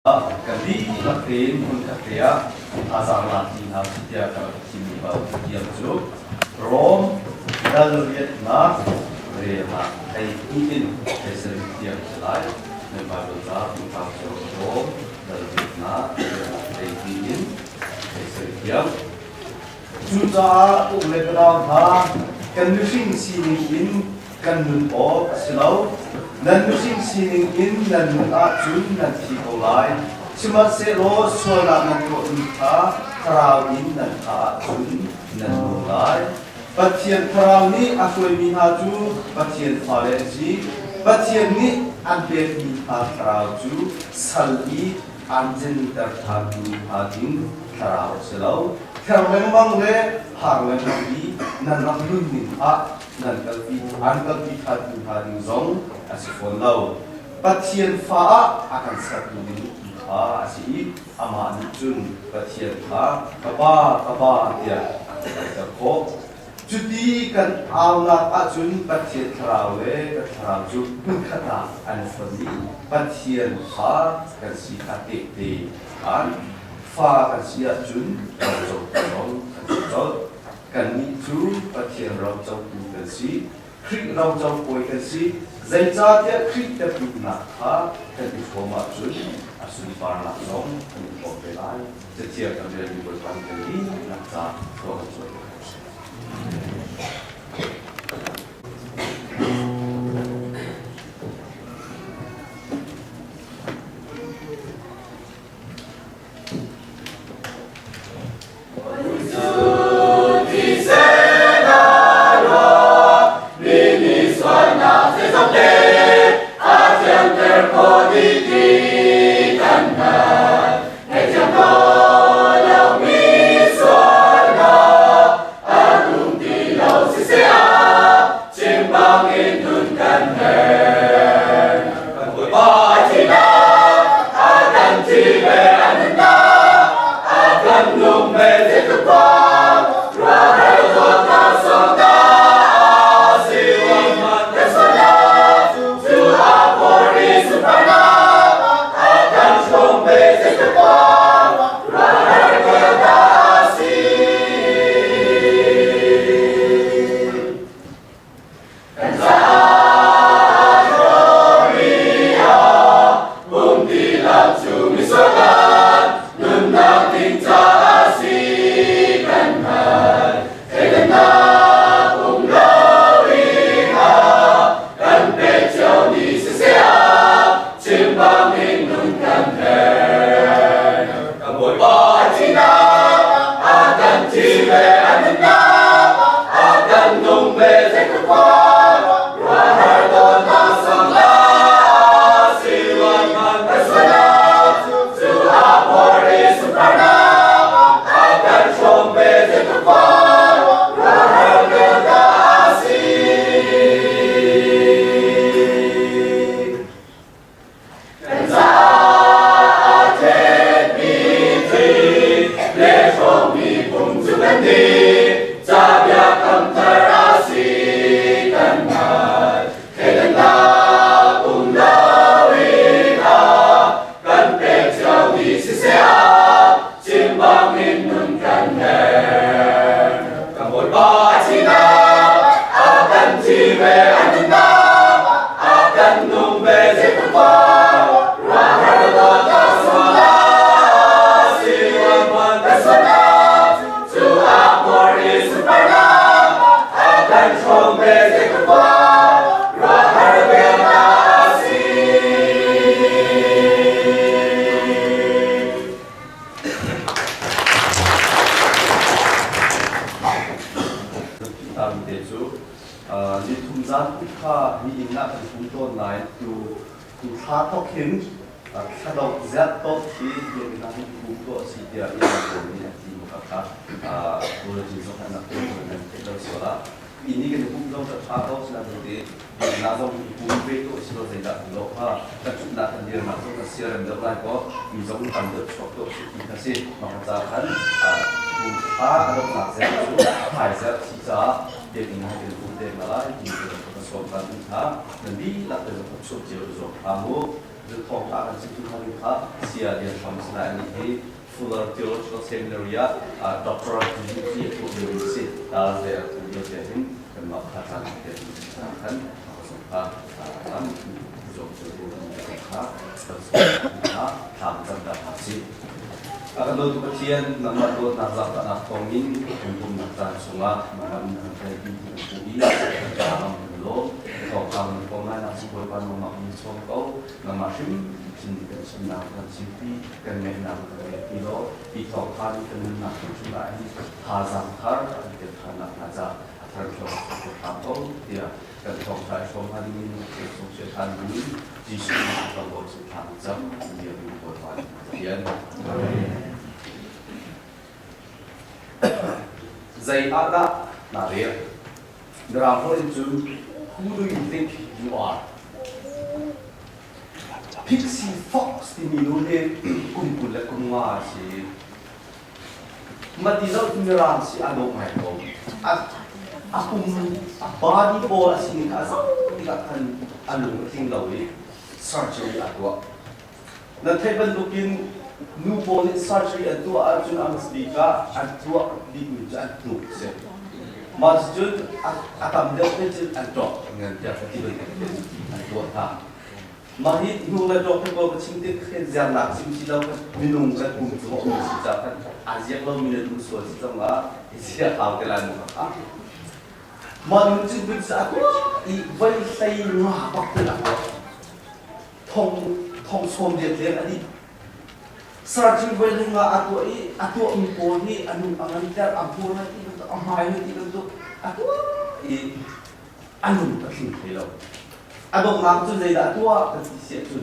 Kali lakin pun kakria asal lagi hal setiap kini baru dia tu Rom dan Vietnam mereka ini hasil dia selai membawa tentang Rom dan Vietnam ini hasil dia juga oleh kerana condition sini kan menol selalu dan musim sini dan mengajun dan diolai cuma selo suara mentua terawin dan ajun dan mulai patian terawni aku mihaju patian falerji patian ni ambil mihah terawju salgi anjen terhadu hading teraw selalu terlembang le harlembang di dan rakyun mihah dan kalpi hading hading zong asifon lau patian fa akan satu minit asi ama anjun patian fa kaba dia terko jadi kan awak ajun patian trawe teraju kata anfoni patian fa kan si kate de an fa kan si ajun rau kan itu patian rau jauh kan si krik rau jauh koi kan si Zai dia krik dia puna ha kan informa jun asli parna long kan informelai setiap kali dibuat kali nak tak kau ini kan hukum dong terpatok sudah berarti nazar hukum itu sudah tidak belok dan sudah terjadi masuk ke siaran depan kok misal tanda suatu kita sih mengatakan ada penasihat itu Pfizer sisa dia tinggal di rumah malah di persoalan kita dan di latar belakang sosial itu kamu หรือทองการสิทธิพันธ์ค่ะเสียเดียนทำสลายนี้ Fuller Theological Seminary Doctoral Degree to the University there to the University เป็นมาพัฒนาเด็กท่านสงฆ์ท่านผู้ชมจะดูนะครับประสบการณ์ทำจำได้สิakan do tu kecian nama do nazar tanah komin untuk mata sunga makan nanti di dalam belum kau kamu koman nasi berpan nama misong kau nama sim sini kan senang kan sipi kan menang kilo itu kan kenal sungai hazam kar kita tanah nazar terus kampung dia kan kau saya semua ini sukses ini di sini kalau sudah jam dia berbuat dia Zai ada narir. Therefore, who do you think you are? Pixie Fox di minune kumpul le kumwa si. Matizal tumiran si ano mai ko. At akong body po asini ka kan alung tinglawi surgery atwa. Na teben dukin newborn surgery atwa arjun amasdika atwa di ujan tu se. Masjid atam dapet atwa dengan dia tiba-tiba atwa ta. Mahit nula dokter ko cintik jannak simsilaw minum ka kumtu ko sijakan aziak lo minum so sitanga isia hautelan mo ka. Manujud bisa aku I vai sai ma bakla ko. Thong som dia dia adi sarjin vai nga aku mi po ni anu angantar ampura ti to amay ti to aku anu takin hello adong mang tu zai da tua ka sia tu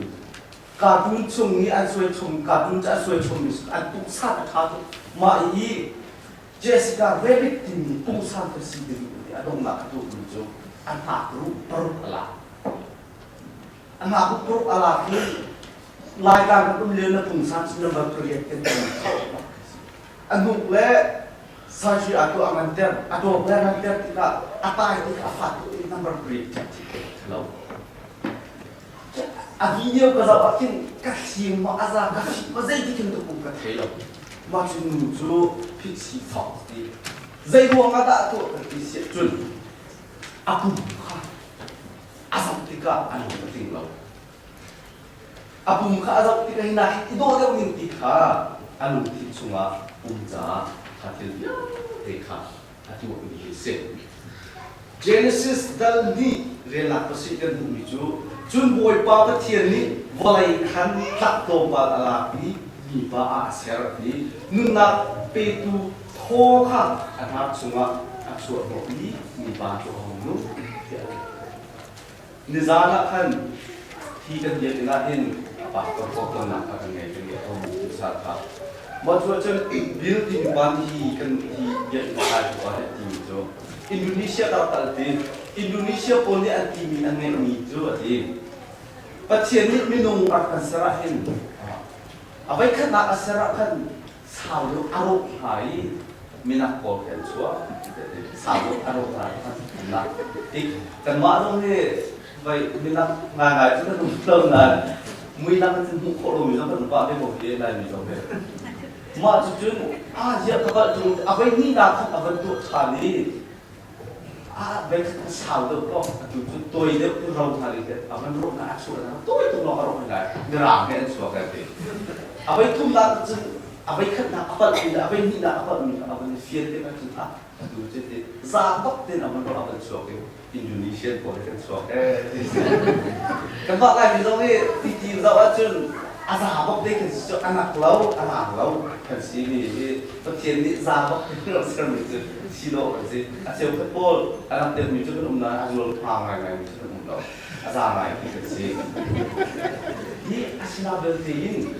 kartun chung ni an soi chung kartun cha soi chung ni an tu sa ta ma I Jessica Rabbit ni tu sa ka si ni adong na tu tu an ha ru per ala an ha ru ala ki lai ka tu le na tu sa si na ba project kan anu le sa si atu amanter atu amanter kita apa itu apa itu number 3 hello Aginya kalau akin kasih masa kasih masa itu kita bukan hello macam tu pixie fox di zai gua kata tu kasih jun aku asal tika anu penting lau aku muka asal tika hina itu ada yang tika anu ticunga umja hatil tika atu ini se Genesis dal ni rela posikan buju Jun boy pa ka thian ni volai khan tak to pa ala ni ni ba a ser ni nuna pe tu tho kha ana chunga achu mo ni ba to hong nu ni zana khan thi kan ye na hin pa ko na ka ngai ke to mu sa tha ma chu chen building ban hi kan hi ye na ka ti jo Indonesia tal Indonesia pun ni anti minang ni tu adi. Pasien ni minum akan serahin. Apa ikan nak serahan salu arok hai minak kol kan sua. Salu arok hai nak. Kan maklum ni baik minak ngai tu kan belum nak. Minak tu mukolo minak tu apa dia boleh nak minak. Mak jujur dia kabar tu apa ini nak apa tu kali. Baik sahaja kau tu toy dia tu raut hari ke, apa nak nak suara, toy tu nak raut hari, gerang kan suara ke. Apa itu nak, apa ikan nak apa tidak, apa ini nak apa ni fear dia macam apa, tu jadi zabak dia nak apa suara ke, Indonesia boleh kan suara. Kemak lagi tu ni, titi zawat cun, zabak dia kan suara anak lau kan sini, percian ni zabak dia macam itu. Silo sih, asyik football, anak dia muncul kan umna jual pangai muncul umna, asal mai kita sih. Ini asal berarti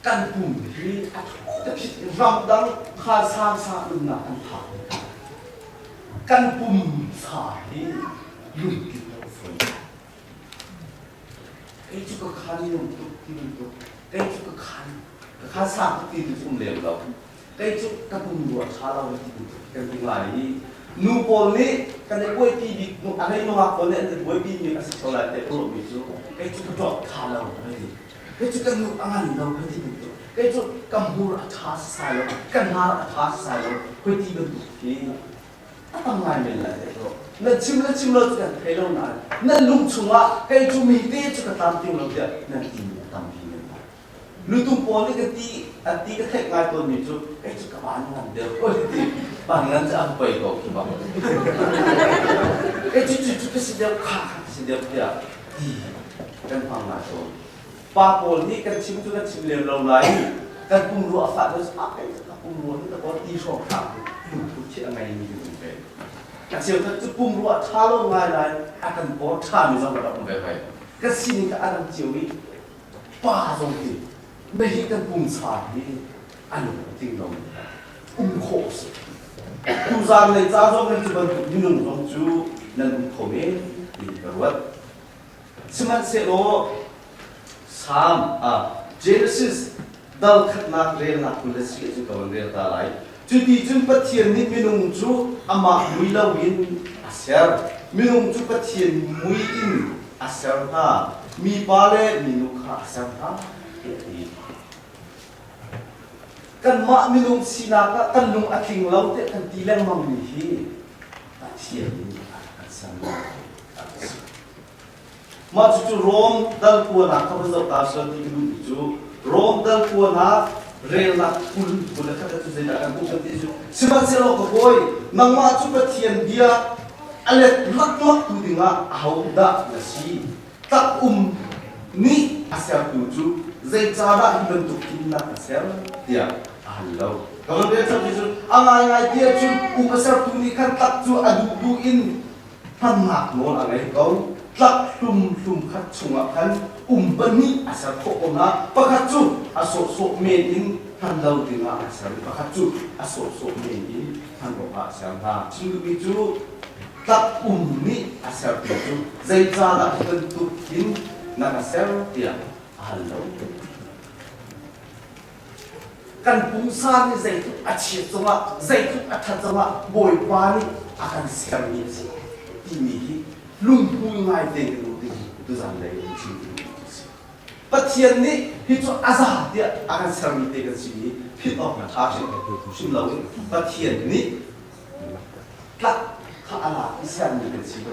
kan pun ini tapi ramdang khasam sa umna antah. Kan pun sahi lum kita pun. Itu kekali untuk itu, itu kekali khasam itu umlem lau. Kaya itu kapung buat salah itu kan tinggal ini นูโพลีกันได้ป่วยปีบิกอะไรนูว่าคนเนี่ยจะป่วยปีบิกสิ่งที่เราได้รู้มิจูไอ้จุดจบทาเราเลยไอ้จุดกันนูอ่านเราไม่ได้มิจูไอ้จุดกัมพูราชาสายเรากันหาราชาสายเราคุยที่กันทุกทีตั้งไงไม่เลยนั่นชิมเราจะกันให้เราหน่อยนั่นลุงชัวไอ้จุมีเตจุกันตามที่เราเจอนั่นจริงตามที่เราlu tu poli ke ti ke thek ngai ton mi chu chu ka ban ngan de ko ti ban ngan cha pai ko ki ba chu ke si de kha si de ya ti kan phang na so pa pol ni kan chim chu kan chim le lo lai kan pum ru a fa do sa ka pum ru ni ta ko ti so kha tu chi a ngai ni ju pe ka sil ta chu pum ru a tha lo ngai lai a kan bo tha mi so ba da pe pai ka si ni ka adam chiu ni pa so tiไม่ให้กันปุ่มสายนี่อันนี้จริงๆโคสผู้สร้างในจ้าจงในจุดบรรทุกยืนลงจูนั่นโคเมดีกว่าสมัครเสโล3 Genesis ดัลขัดนักเรียนนักคุณเลสีจุดกำลังเรียนตาไหลจุดที่จุดปะเทียนนี่มีลงจูอามามุยลาวินอาเซียมีลงจูปะเทียนมุยอินอาเซียท่ามีบาเล่มีนุขาอาเซียท่ากันมามีลุงสินากันลุงอาคิงเราเตะกันตีแรงมังมีฮีตัดเชียร์นี่กันสังมาจู่โรมดัลกัวนักข้าพเจ้าตาสติลุงจู่โรมดัลกัวนักเรลักคุณคุณข้าพเจ้าจะได้กันผู้ชมที่จู่สมัครเสร็จก็บ่อยนังมาจู่ปะเทียนเดียอะไรลักตุดิงะเอาดะนะสิตักนี่อาเซียนจู่ใจจ้าได้เป็นตุกินนักอาเซียนเดียHello. Kalau dia cakap itu, angai dia tu upasar tu ni kan tak tu adu-aduin panak non angai kau tak tum kat sungakan bani asal kokona pakatu asok medin handau dengan asal pakatu asok medin handau asal ha sungguh itu tak ni asal itu zaitala bentukin nak asal dia hello kan pungsan ni zaitu achieve zonga zaitu athat zonga boy pani akan siam ni si ini lungpui ngai de lu de tu zan le chi pathian ni hitu azah dia akan siam ni de si ni phit of na tha sim lo pathian ni tak kha ala siam ni de si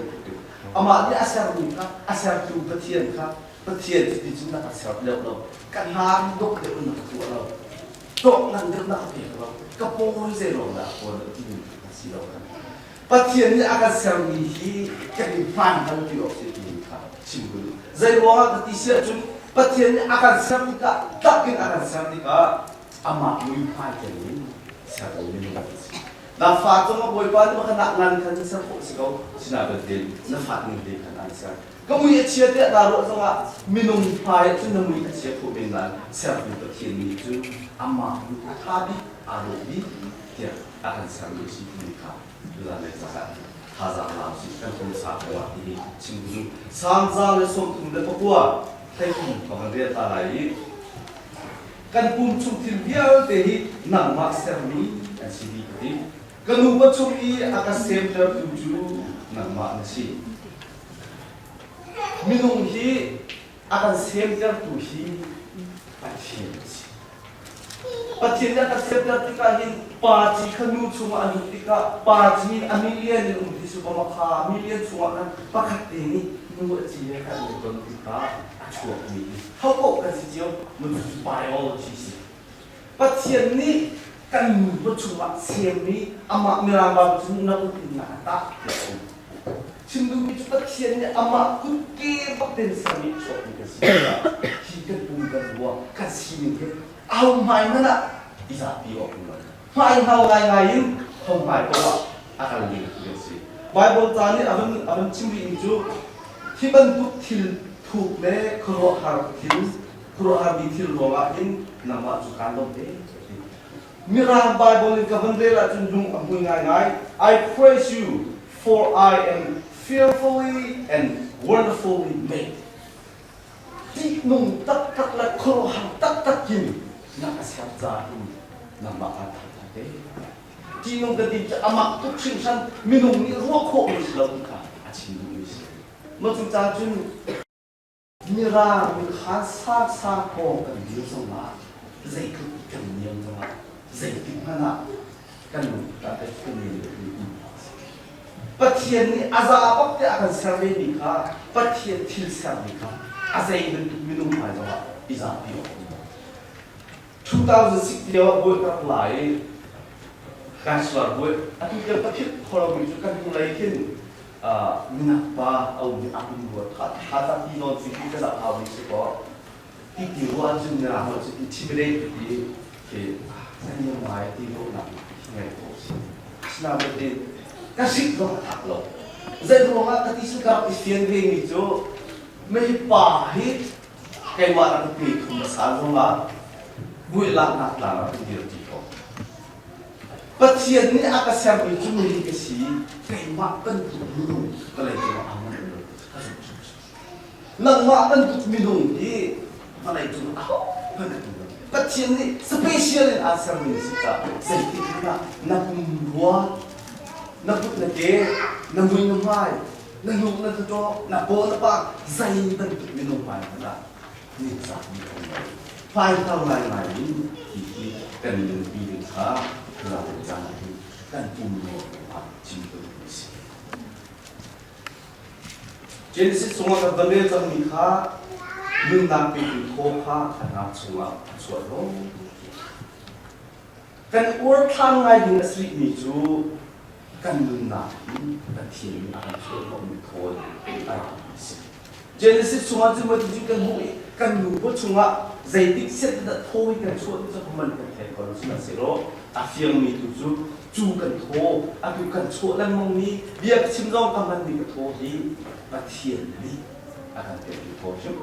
ama ni asar ni ka asar tu pathian ti chu na asar lo kan ha dok de un tu lo dok nan de na pe lo ka po ze lo na ko ti si lo kan pathian ni akan siam ni hi kan fan kan ti lo si ni ka sim bu zai wa ka ti sia chu pathian ni akan siam ni ka takin akan siam ni ka ama lui fan ke ni sa lo ni ka si na fa to ma boy pa ni ma kana ngan kan sa ko si ko sina ba de na fa ni de kan an saก็มีเชียร์เด็กดาวรุ่งว่ามีนุ่มพายจุนมีเชียร์ผู้เป็นนั้นเสียเป็นตัวเทียนมีจุอามาลูกท่าบิอารมณ์บิเดียอาการเสียมีสิ่งที่เขาดูแลในสังท่าจางลาวสิ่งที่คนสาวว่าที่ชิงดูสร้างจางเลยส่งถึงเด็กพวกให้คุณของเรียนอะไรกันปุ่มชุมทิลเดียวเดียนั่งมาเสียมีอันสิ่งที่กันอุปชุมอีอาการเสียเจอจุจูนั่งมาอันสิ่งมีนุ่งฮีอาการเสียมจากตัวฮีปัจเจียนปัจเจียนอาการเสียมจากที่การเห็นปาจีขนุชงอันนี้ที่การปาจีอเมริกันในอุทิศบมาคามิเลียนชงอันปะขัดเตนี่มึงว่าจีนกันในคนที่การช่วยมีเขาบอกกันสิเจียวมันคือ biology สิปัจเจียนนี้กันว่าชงเสียมนี้อามามีรางวัลชงนักอุทิศนาตาชิมดูมีจุดเทียนเนี่ยอามาคุกเก็บบักเดนสามีชอบมีกันสิที่กันปุ่มกันวัวกันสิมีกันเอาไม่นั่นน่ะอีสานปีออกมาไม่เอาไงยินเขาไม่ก็ว่าอาการดีกันสิไบเบิลจานี่อันชิมดูมีจุดที่บรรทุกทิลถูกเลยครัวฮาร์ทิลครัวฮาร์บิทิลว่าอินนำมาจุกันลงเองมีรางไบเบิลกับบันเดลจุนจุงอันบุญง่าย I praise you for I am fearfully and wonderfully made. ที่นุ่งตักและครหังตักกินนักเสียใจนักมาอัฐเด จีนงกันดีจะอามักทุกสิ่งชั้นมีนุ่มนี่รัวโคมีสลบค่ะอาชีพนี้สิเมื่อจุนจ้าจุนมีร่างมีขาซาโคกันเดียวสมาใจคือกันเดียวสมาใจติดมันอ่ะกันนุ่มกันแต่กันเดียวปัจเจียนนี่อาซาปักจะอาการเซอร์เวนิค่ะปัจเจียนทิลเซอร์วิค่ะอาศัยเป็นมีนุ่มหายตัวอิจฉาพิโอ2006 เดียวบุยกับหลายการสวดบุยอันที่จะพิจพอเราบุยจุกันที่ไรขึ้นมีนักป่าเอามีอาบุญบุตรถ้าที่นอนสิ่งที่จะรับเอาดีสุดก็ที่ที่รู้ว่าจุนเนี่ยเราจะที่ไม่ได้ที่ที่นั่นยังไงที่รู้นักที่ไงก็สิ่งนั้นเป็นการสิ่งที่เราทำเราจะรู้ว่าการที่สุดกับอิสเตียนเรื่องนี้จูไม่ป่าฮิตแค่ว่าเราเป็นคนภาษาของเราบุยลักนักลาเราเป็นเดียวที่เขาปัจเจียนนี่อาการเสียงอยู่ที่มือที่สี่แค่ว่าเป็นตัวรู้ก็เลยจะมาเอามันเลยนั่งว่าเป็นตัวมีนุ่งที่มาเลยจะมาเอาเป็นตัวปัจเจียนนี่สเปเชียลในอาเซียนนี่สิครับเศรษฐกิจนะนับหัวนับบุตรนับเก๋นับบุญนับไม้นับลูกนับตัวนับโบนับปากใจเป็นตัวมีนุ่งไปนะนี่สักมีคนเลยไฟเท่าไรที่กันหนึ่งปีหนึ่งครั้งเราจะกันปุ่มโลกผ่านชีวิตนี้สิเจนสิสงฆ์กับตะเลียจะมีค่าหนึ่งนับปีถึงโคค่าขนาดสงฆ์ส่วนโลกกันอวดทางไงถึงสิมีจูกันหนึ่งนับกันที่มีอะไรช่วยเรามีโทษอะไรสิเจนสิสงฆ์จะมาถึงกันบุยกันหนูก็ชงอ่ะใจติดเส้นแต่โทยกันช่วยจะทำมันกันแทนคนสิ่งนั้นสิโรอาเฟียงมีตุจูจูกันโทอาดูกันช่วยแล้วมองนี้เบียร์ชิมร้องกันมันมีกันโทที่มาเทียนนี้อาการเป็นโทชุบ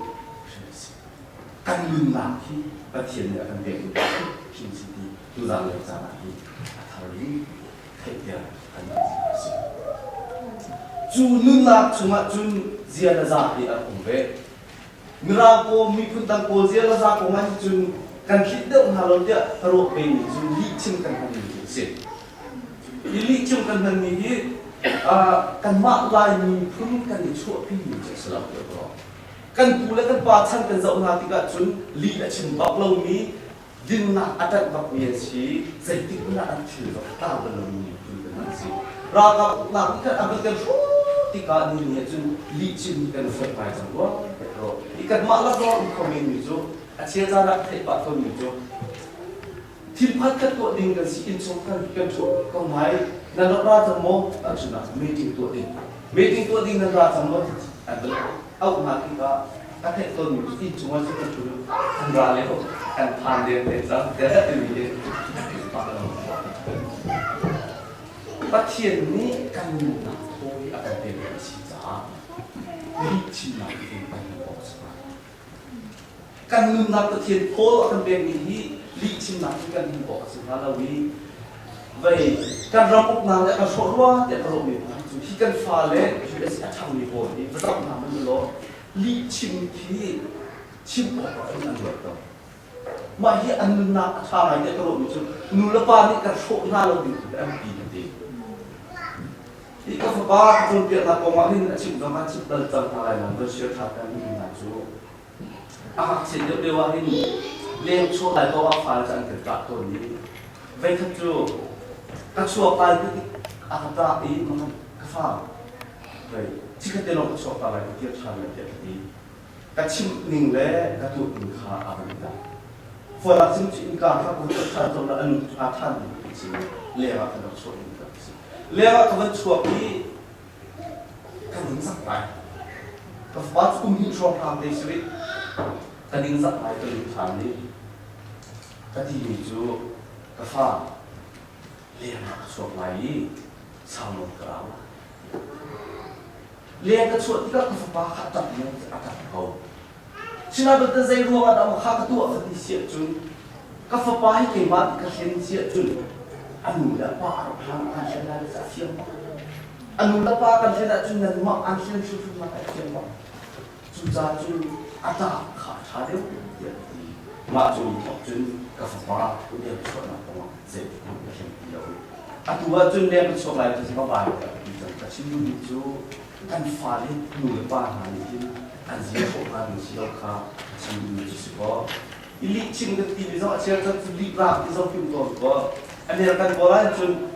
กันลืมหลักที่มาเทียนเนี่ยกันเป็นชิมสิดีดูแลเรื่องสารที่อาทารีเทียนกันนั่นสิจูนุ่นหลักชงอ่ะจุนเจียนจ่าที่อาคงเวมีเราโกมีคุณตังโกเสียแล้วซาโกมันจุนกันคิดเรื่องฮาโลเดียตลอดเป็นจุนลิชิมกันมันมีเสียลิชิมกันมันมีกันมาลายมีพุ่งกันในช่วงพี่อยู่จะสลับเลยก็กันปูและกันปาชันกันจะอุณาติกาจุนลิและชิมบักเรามีดินนักอัตบักเมียชีใจติดนักอันถือเราตาบันเรามีพุ่งกันนั่นสิเราก็หลังกันอันกันที่การนี้เนี่ยจุนลิชิมกันเฟรไปจังวะikat malah orang komen itu, asyik jarak tepat kau itu. Tilpat kat tu dengan si insokan kan tu kau mai, dan orang jamu, asyik meeting tu dengan orang jamu, ada, aku nak kita, asyik kau itu cuma sekitar tu, andra lepo, kan pandai macam, dia tu dia. Pasien ni kan nak koi akan tersijar, licin nak kita. Kan nak tertiap pol akan beri licin nak kan dibawa sehalawi. Baik, kan rampok nang akan sorwa tiap orang ni. Jadi kan fale sudah siapkan ni pol. Ini betul nama lo licin ki cipta kan buat tu. Mahi anu nak cara tiap orang ni. Nulapan ni kan sok nalar di MP nanti. Ika sebab tu biar nak komarin nak cipta macam cipta dalam hal yang bersyaratkan ini najo. Anak sendiri dewa ini, dia cuma ada bawa file jangan kerja tu ni. Baik tu, kacau file itu akan tak ini mana kafal. Baik, jika dia nak kacau file itu dia cari dia tadi. Kacim ningle, katu ingkar apa kita. File kacim ingkar aku tercari tu nak anu atan di sini. Lewat kena kacau ingkar. Lewat kena kacau ini kan ingkar baik. Kafal tu ingkar apa di sini. Kadang sampai ke luar ni, kadang itu kafan, lihat suap lagi, sama kerana, lihat suap tiga kafan kata yang akan kau. Cina betul saya rumah ada makhluk tu akan disiap jun, kafan pahit kemat kasihan siap jun, anu dapat orang kasihan dari siapa, anu dapat kasihan jun dan mak kasihan susu mak kasihan mak, sudah jun adaขาเดียวมาจนจนกาแฟฟ้าตัวเดียวชวนมาตัวเสร็จมันก็เห็นเดียว a tua chun le ko chok lai to se ba ba ta chin lu ni chu kan fa le nu le pa ha ni an ji ko ha ni si lo kha chin lu ni si ko ili chin ga ti zo che ta li ra ti zo kim to ko an ne kan bo la chun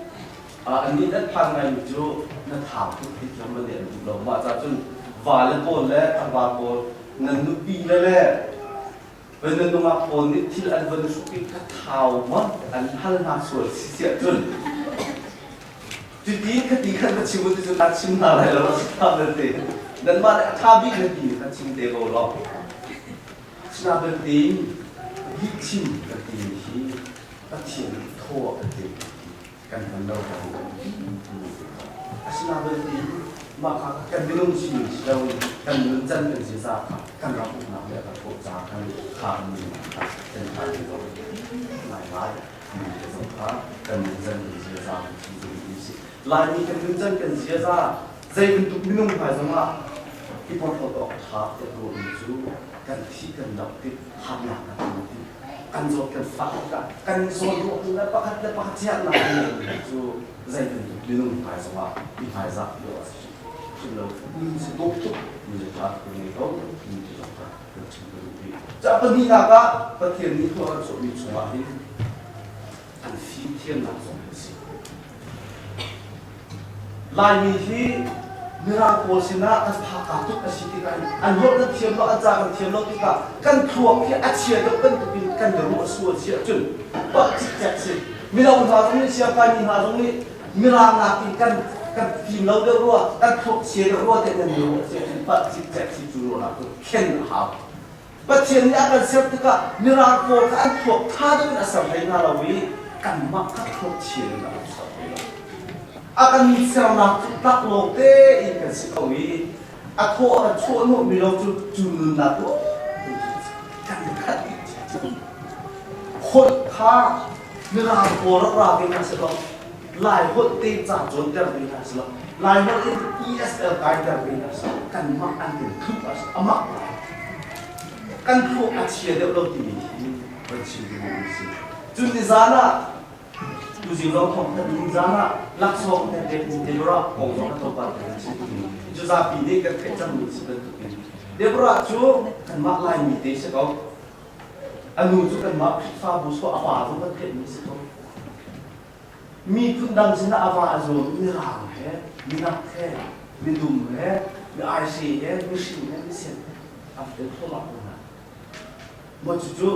อันนี้นั่นพังไงจูนั่นถามทุกทีเรามาเรียนดูเรามาจากจนวาเลโบนและอันวาโบนนั่นนุปีแล้วแหละเป็นนั่นตรงมาโอนนี่ที่อันวันสุกิกระเทามั้งอันฮัลนาสวยเสียจนจุดนี้คดีกันมาชิมว่าจะตัดชิมอะไรแล้วเราทำเลยทีนั่นมาถ้าบิ๊กคดีกันชิมเดโบลล์ชนะเป็นทีบิ๊กชิมคดีที่ตัดชิมทั่วคดีกันทำเราทำอาชีพนักบินมาค่ะกันไม่ลงชีวิตเรากันเงินจันเป็นศีรษะค่ะกันรับผู้นำและกันผู้จ่ากันขาดมือค่ะเป็นทางที่เราหลายรายมีแต่สงครามกันเงินจันเป็นศีรษะที่จะมีสิลายนี้กันเงินจันเป็นศีรษะใจเป็นตุกไม่ลงไปสงฆ์ที่พอเขาตอกขาดจะโดนจูกันที่กันดับติดหักหนักกันติดกันโจกันฟังกันโซนตัวแล้วประคัดแล้วประคัดเจ้าหน้าที่จูใจเป็นตุกไม่ลงไปสงฆ์ที่หายจากเยอะสิซึ่งเรามีสิ่งทุกมีสิ่งที่มีเขามีสิ่งที่เป็นสิ่งที่จะเป็นที่นักะประเทศนี้ทั่วโลกมีสวรรค์อันฟิเทียนหลักสองสิ่งลายมีที่เมื่อโฆษณาอันพักตุกสิ่งที่กันอันรถนั้นเทียมเราอาจารย์เทียมเราที่กันทั่วที่อาเชียจะเป็นตุกินกันเดือดร้อนส่วนเสียจนปัจจิตจักสิมีเราหาตรงนี้เสียไปมีหาตรงนี้มีรางนากินกันทีมเราเดือดร้อนกันทุกเชียร์เดือดร้อนแต่เงินเดือดร้อนเสียปัจจิตจักสิจุลนาคือเข็นหาปัจเจียนนี้อาการเสียที่ก็มีรางโผล่กันทุกท่าด้วยนะสัมผัสนาเราวิกันมักทุกเชียร์นะสัมผัสอาการมีเสียงนักตักโลเตอีกันสิเขาวิอาโคอาชวนหัวมีเราจุนนักตัวกันคนท่ามีรางโผล่รักราเป็นกันสิเราลายคนตีจากจนเดินไปกันสิเราลายคนESL ไปเดินไปกันสิกันมักอันเดียวทุกอย่างอามักกันพวกอาเชียเดี๋ยวเราตีมันชิวดูสิจุดนิจานะดูสิเราทำแต่นิจานะลักษณะแต่เด็กเดี๋ยวเราคงต้องทำแบบนี้จุดจะปีนี้กันแค่จำนวนสิบเป็นตัวเดี๋ยวเราจูกันมาลายมีเตสิเขาอนุจูกันมาพิฟ้าบุษว่าอาบาตุกันเกิดมีสิเขามีคุณดังสินะอาบาจูมีรางเหมีนักเหมีดุมเหมีไอซีเหมีชิมเหมีเสียงอันเดียวทั่วโลกมาจู่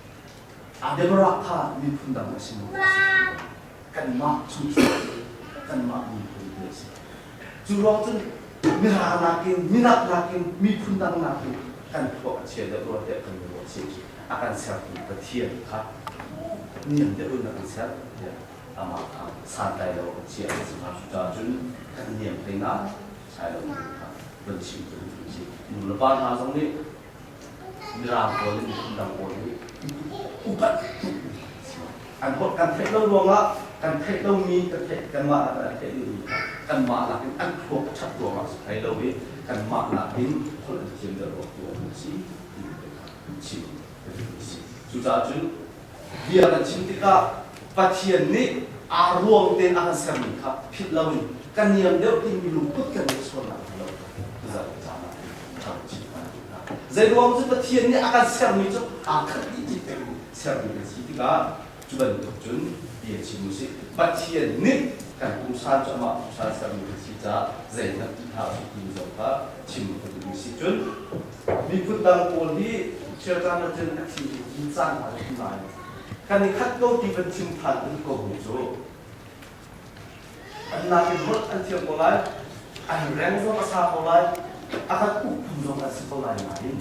ๆอาเดบรักข้ามีพุ่งดังมาสิมุกันมาชุ่มกันมามีพุ่งเดือดจู่เราจนมีรานักกินมีนักนักกินมีพุ่งดังนักกินกันพวกเชียร์เดือดร้อนเดือดกันอยู่สิอาการเสียงประเทียนครับนี่ยังเดือดร้อนอาการเสียงเนี่ยอามาสานใจเราเชียร์สุภาพสุจาจุนกันเนี่ยเพลงนั้นใช่เราครับเป็นสิ่งที่ดีอยู่ระบาดหาตรงนี้มีรางโผล่มีคุณดังโผล่อุบัติอันพบกันเทคโนโลยีละกันเทคโนโลยีกันเทคกันมาอะไรเทคโนโลยีกันมาหลักอันพบชัดตัวมาสุดท้ายเราวิกันมาหลักทิ้งคนที่เชื่อเรื่องตัวมันสิชิวสุดท้ายจุดเดียกันชิมติกาปัจเจียนนี้อารมณ์เต็มอาการเสียงครับผิดเรากันเนียมเดียวที่มีลุกพุทธกันในส่วนนั้นเราจะจำทำจิตใจรวมจุดเทียนนี่อาการเสียงมีจุดอาการที่จิตเป็นเสียงเป็นสิ่งที่ก็จุดเป็นจุดเดียชิมุสิปัจเจียนนี่การอุตสาหจะมาอุตสาหเสียงเป็นสิ่งจะใจนักที่หาสุขินจงก็ชิมุเป็นสิ่งจุดมีพุทธังโอลีเชื่อการนั้นจะนักสิ่งที่สร้างอะไรขึ้นมาการนี้ขัดก็ที่เป็นชิมพันธุ์ก็หูโจอันนั้นเป็นบทอันเทียมโบราณอันแรงโซภาษาโบราณอาการอุปนิสัยสิ่งโบราณนี้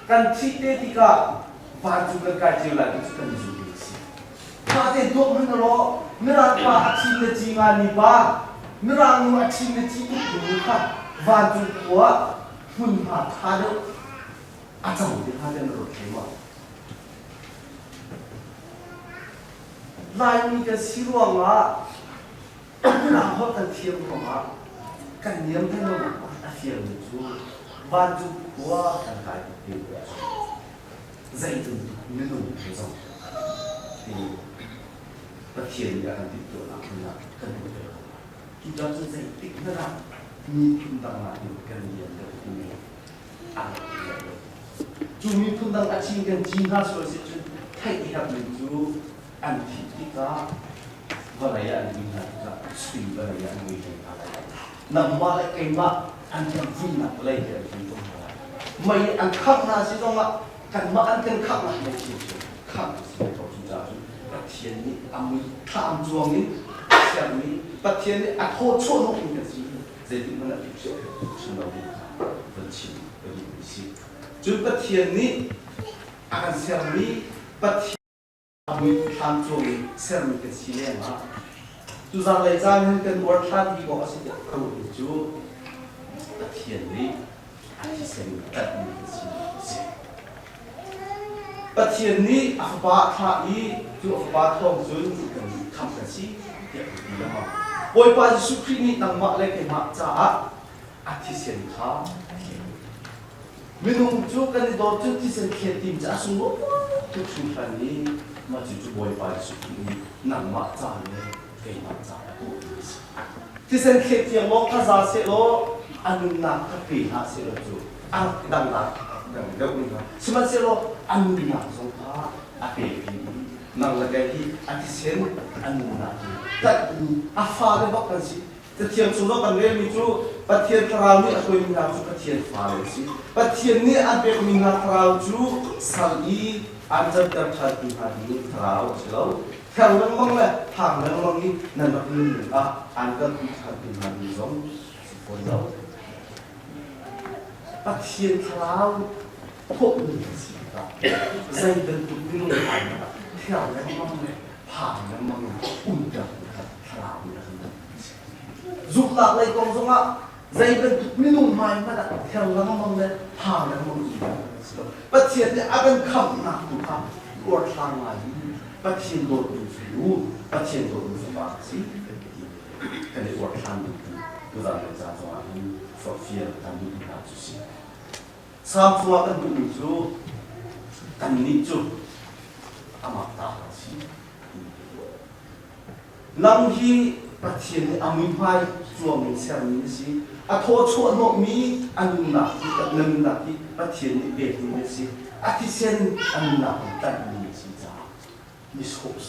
การที่เด็กที่ก็วาจุกันการเจริญที่สุดในชีวิตถ้าเด็กตัวมันรอเมื่อเราอาชีพจริงงานนี้บ้าเมื่อเราอาชีพจริงดูค่ะวาจุกัวหุ่นหาท่าเดียวอาจารย์ที่ท่าเดียวรถเข็มลายมีกันสิรวงว่าเราเขาตัดเทียมของเรากันเยี่ยมให้เราตัดเทียมจูบ้านจูกัวกันกายเดียวใจจุดไม่รู้ไม่รู้ที่ ประเทศนี้การติดตัวนักนะกันหมดเลยที่จะจะใส่ติดนะมีทุนต่างๆอยู่กันเรียนกันที่นี่อะไรเลยจูมีทุนต่างๆชิงกันจีนฮาสุดสิจุดไทยที่ทำเป็นจูอันที่ก็อะไรอย่างนี้นะจะสิ่งอะไรอย่างนี้อะไรนำมาเลยเก่งมากอันที่ฟินนักเลยเดี๋ยวที่ตรงนั้นไม่อันข้างหน้าสิตรงนั้นกันมาอันกันข้างหน้าไม่ใช่ข้างสิตรงจุดนั้นประเทศนี้อามีข้ามจวงนี้เสียงนี้ประเทศนี้อัดโทษชั่วโมงนี้ก็สิ这里面的有些是那里分清的有一些，就ประเทศนี้อาการเสียงนี้ประเทศอามีข้ามจวงนี้เสียงนี้ก็สิเลี้ยงมาจุดอะไรจ้างเห็นกันวัดท่าที่บอกว่าสิจะเข้าไปจูประเทศนี้อาที่เสียงตัดนี้ก็สิประเทศนี้อัฟบาท่านี้จูอัฟบาท่องจุนกันคำกันสิเดี๋ยวดีแล้วมั้งบอยปาสุขีนี้นั่งมาเลยกันมาจ้าอาทิเสียงข้าไม่นุ่งจูกันในดอกจุดที่เสียงเขียนทีมจะสุ่มทุกชุมชนนี้มาจู่ๆบอยปาสุขีนี้นั่งมาจ้าเลยกันมาจ้าที่เสียงเขียนทีมบอกภาษาเสียโลอันนั้นนักปีหาเสียโลจูอันดังนักดังเด็กนี่ครับสมัยเสียโลอันนักสงฆ์อาเปียนั่งละกันที่อาทิเสียงอันนั้นนักแต่อาฟ้าได้บอกกันสิแต่เทียนสุนัขกันเรียนมีจูประเทศคราวนี้อาคุยมีนาจูประเทศฟ้าเลยสิประเทศนี้อันเป็นมีนาคราวจูสังอีอันจะจับชาติพันธุ์คราวเชียวแถวนั้นมั่งเลยทางนั้นมั่งนี่นั่นมันคืออันก็คือชาติพันธุ์สองคนเราประเทศคราวพวกนี้สิครับใจเดินตุ่มนี่ลงไปแถวนั้นมั่งเลยผ่านนั้นมั่งอุ่นจังครับคราวนี้จุกหลักเลยกองสงฆ์ใจเป็นไม่นุ่มหายมาแต่แถวนั้นมั่งเลยผ่านนั้นมั่งอีกประเทศนี้อาเป็นคำหนักทุกคำอวดทางไหนประเทศโดดดูสิวประเทศโดดดูสบายสิกันเลยอวดทางดูตามในจานสวรรค์ฝากเฟียร์กันดูดีนะจุสิสามตัวกันดูมิจูกันนิจูอามาตาสิลังฮีประเทศอามิพายจวงเสียงนี้สิอาโทษชวนนกมีอันหนักกับหนึ่งหนักที่ประเทศเบียดนี้สิอาทิเซนอันหนักตัดนี้สิจ้ามิสโคส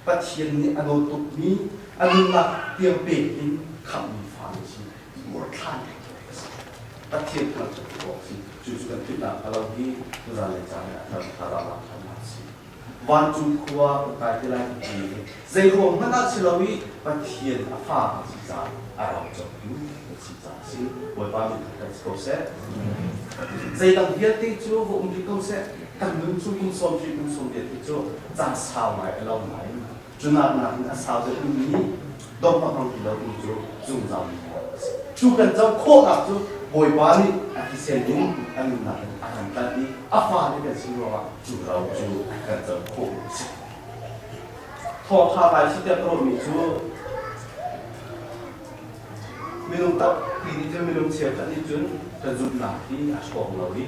ประเทศนี้อันโตุมีอันหนักเตียงเบียดนี้คำมีฟังสิวัดท่านประเทศเราจะบอกสิจุดกันที่หนักเราที่เราเลยจ้าเนี่ยทำเราทำมาสิวันจุดขัวไปที่ไรที่ใจรวมมันน่าจะเราวิประเทศอาฟ้าสิจ้าเราจะอยู่สิจ้าสิวันวันมีการสอบเสร็จใจตั้งเดียร์ที่จู่ผมที่เขาเสร็จกันนุ่งชุดนุ่งสมชุดนุ่งสมเดียร์ที่จู่จ้าสาวไหนเราไหนจุนัดนั้นสาวจะอยู่นี่ดอกพังที่เราอยู่จู่จงจำจู่กันเจ้าโคตรจู่บอยบ้านนี่อาทิเซนินอันนั้นอาการตัดนี้อาฟ้านี่เป็นสิ่งว่าจู่เราจู่กันเจ้าโคตรทอข้าวไปสิเดียร์เรามีจู่ไม่ลงตับปีนี้จะไม่ลงเชียร์กันนี่จุนจะจุดหนักที่อาชของเราดิ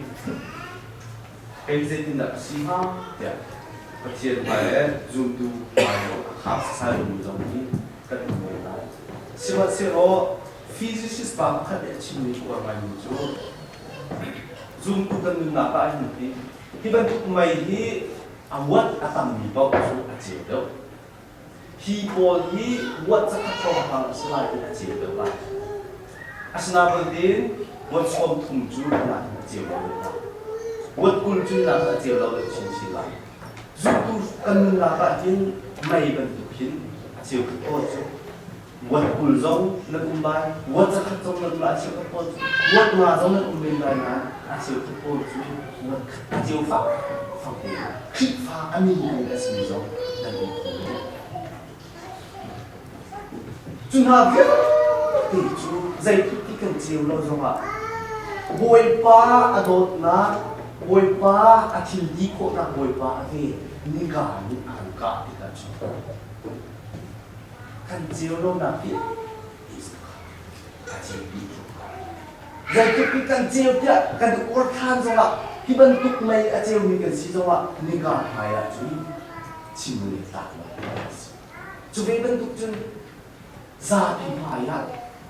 เป็นเส้นที่หนักสิฮะเดี๋ยวประเทศไทยจุดดูไปข้าวสารมีตรงนี้กันไม่ได้สิว่าเสียโอฟิสิกส์บางครั้งชิมนี่กว่าไม่จู่จุดดูกันหนักอะไรนี่ที่เป็นไม่ที่อาวัดอาตมีบอกจู่อาเจียวเดียวฮีโบลีวัดจะขัดต่อทางสลายอาเจียวเดียวไปอาสนาบดีนวัดชมทุ่มจูนนักเจียวเราเลยวัดกุลจูนนักเจียวเราเลยชินชิลายจุดดูกันนักยินไม่เป็นตุกินเจียวกับพ่อจูวัดกุลจงนักอุ้มใบวัดจะขัดจงนักเจียวกับพ่อจูวัดมาจงนักอุ้มเป็นใบนะเจียวกับพ่อจูวัดเจียวฟ้าฟังดีคลิปฟ้าอันนี้ยังได้สิ่งจงนั่นเองจุนหาเพื่อที่จูใจที่กันเจียวเราจงอ่ะบอยป้าอดดนะบอยป้าอาทิตย์ดีโคตรบอยป้าที่นิกานิอันกาที่กันจูกันเจียวเราหนักที่กันเจียวดีใจที่กันเจียวที่กันอดทานจงอ่ะที่บรรทุกไม่อาเจียวมีกันสิจงอ่ะนิกาหายจู chimuni ta chu ve ban tuk chun za pi phai ya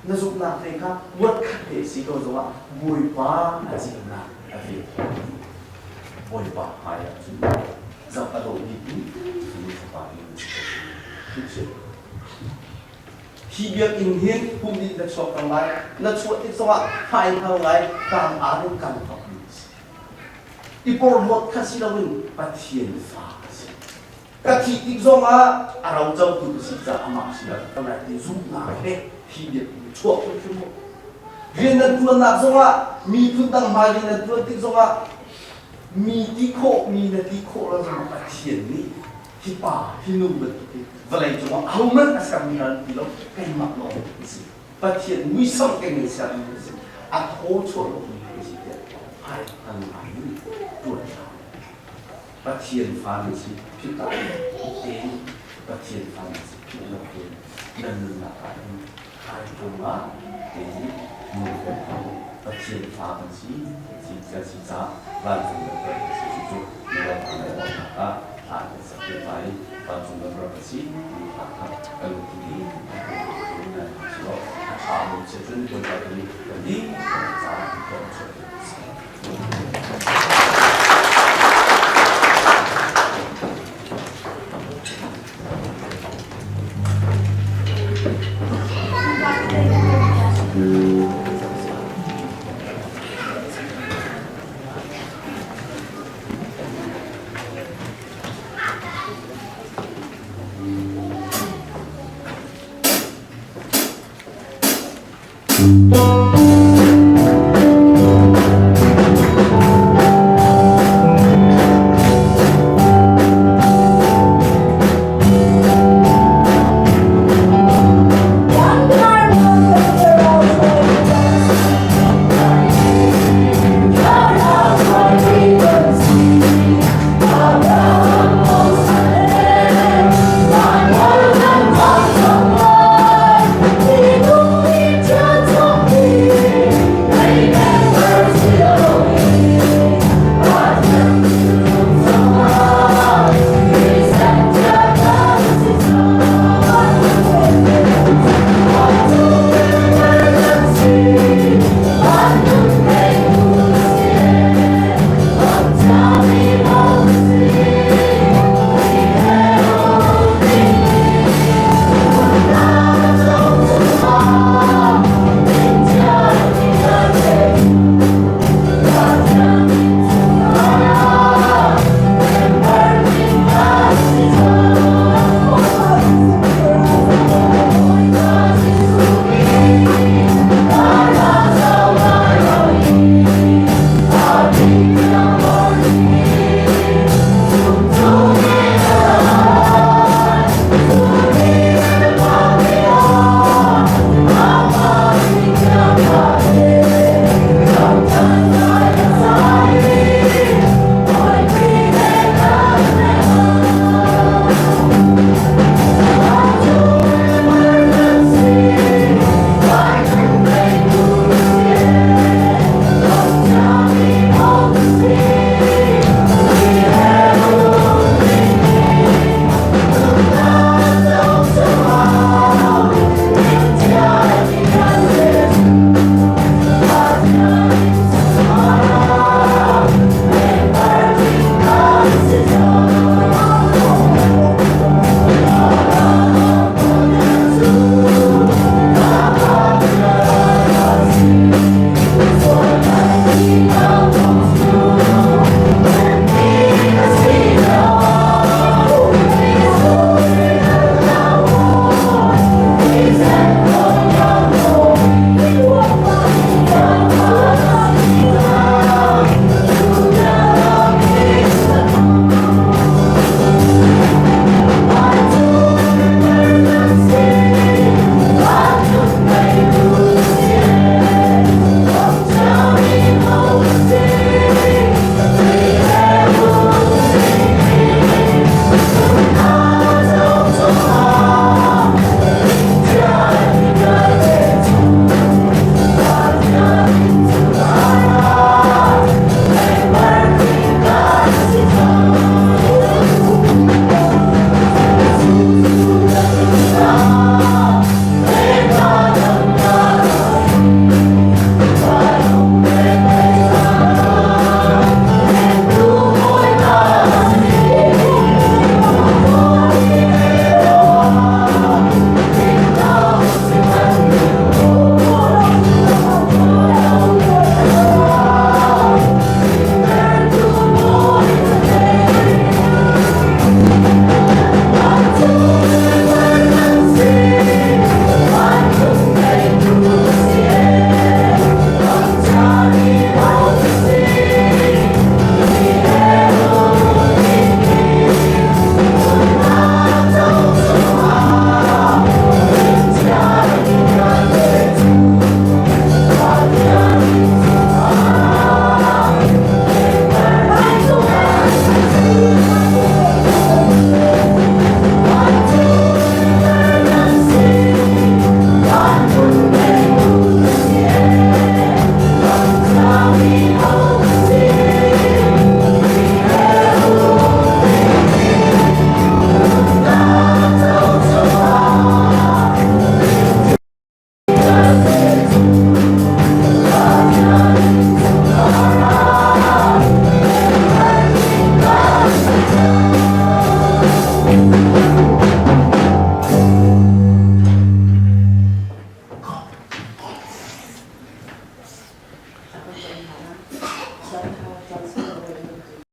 na zuk na te kha wat khat te si ko zo bui pa a ji na a ve bui pa hai ya chu za pa do ni ni pa ni chi hi biak in hin hum ni na chok kang lai na chuat ti zonga hai hang lai kam a den kan to ni ipor mot kha si lawin pathian fa ka thi ti zonga arau chau tu si cha ama si la kam ra ti zum na he hi biak chuak tu chu mo rian na tu na zonga mi phun dang ma ri na tu ti zonga mi ti kho mi na ti kho la zonga pathian ni hi pa hi nu ba ti và lại chúng ta không mất asam mineral thì nó cái mặt nó gì phát hiện nguy sâu cái người xem gì ăn hỗ trợ nó cái gì đấy hai ăn hai tuổi phát hiện phá cái gì chúng ta đến phát hiện phá cái gì chúng ta đến lần là phải hai cùng á để một cái phát hiện phá cái gì cái gì giá và chúng ta phải sử dụng như là cái này là cái sự phải và chúng ta phải sử dụng cái lúc này so I will sit in with the lead, the lead, and